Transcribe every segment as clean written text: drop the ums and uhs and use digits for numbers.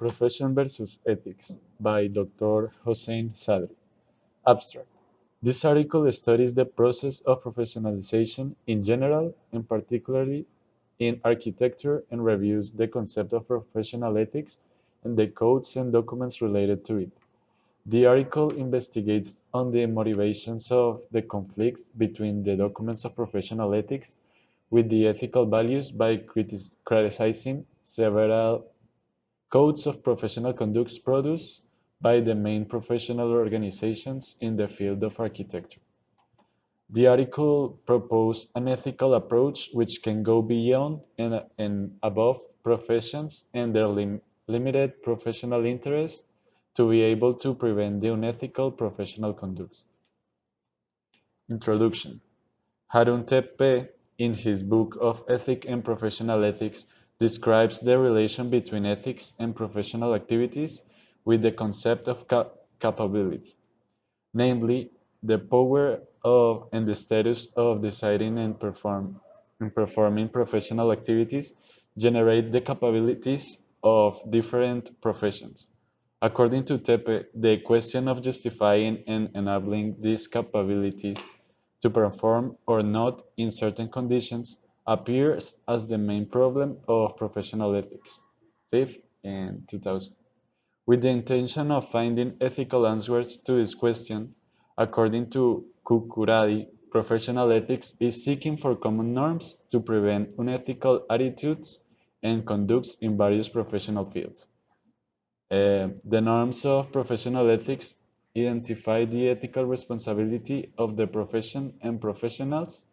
Profession versus Ethics by Dr. Hossein Sadri. Abstract. This article studies the process of professionalization in general and particularly in architecture and reviews the concept of professional ethics and the codes and documents related to it. The article investigates on the motivations of the conflicts between the documents of professional ethics with the ethical values by criticizing several codes of professional conducts produced by the main professional organizations in the field of architecture. The article proposed an ethical approach which can go beyond and above professions and their limited professional interests to be able to prevent the unethical professional conducts. Introduction. Harun Tepe, in his book of Ethic and Professional Ethics, describes the relation between ethics and professional activities with the concept of capability, namely, the power of and the status of deciding and performing professional activities generate the capabilities of different professions. According to Tepe, the question of justifying and enabling these capabilities to perform or not in certain conditions appears as the main problem of professional ethics. Fifth in 2000. With the intention of finding ethical answers to this question, according to Kukuradi, professional ethics is seeking for common norms to prevent unethical attitudes and conducts in various professional fields. The norms of professional ethics identify the ethical responsibility of the profession and professionals,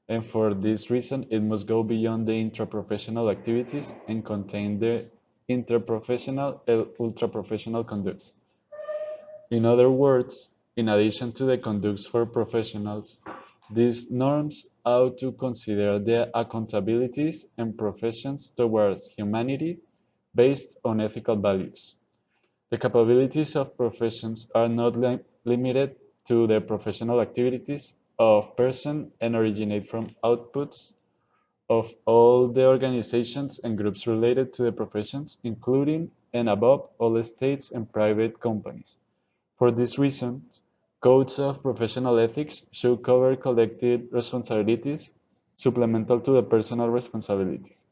and for this reason, it must go beyond the intraprofessional activities and contain the interprofessional and ultraprofessional conducts. In other words, in addition to the conducts for professionals, these norms ought to consider the accountabilities and professions towards humanity based on ethical values. The capabilities of professions are not limited to the professional activities of person and originate from outputs of all the organizations and groups related to the professions, including and above all states and private companies. For this reason, codes of professional ethics should cover collective responsibilities supplemental to the personal responsibilities.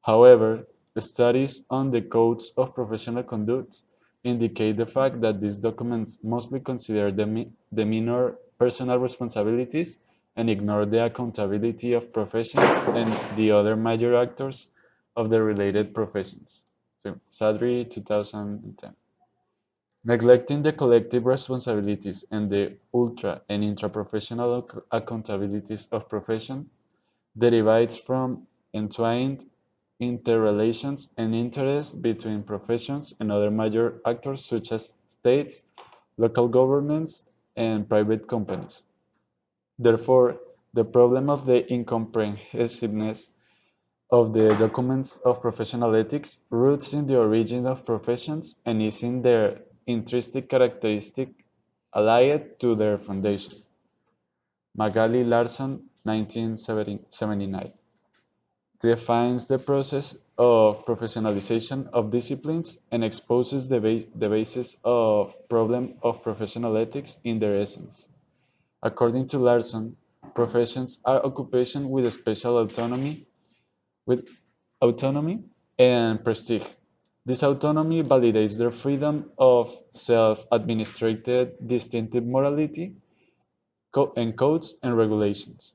However, studies on the codes of professional conduct indicate the fact that these documents mostly consider the minor personal responsibilities and ignore the accountability of professions and the other major actors of the related professions. So, Sadri, 2010. Neglecting the collective responsibilities and the ultra and intraprofessional accountabilities of profession derives from entwined interrelations and interests between professions and other major actors such as states, local governments, and private companies. Therefore, the problem of the incomprehensiveness of the documents of professional ethics roots in the origin of professions and is in their intrinsic characteristic allied to their foundation. Magali Larson, 1979, defines the process of professionalization of disciplines and exposes the basis of problem of professional ethics in their essence. According to Larson, professions are occupations with autonomy and prestige. This autonomy validates their freedom of self-administrated distinctive morality and codes and regulations.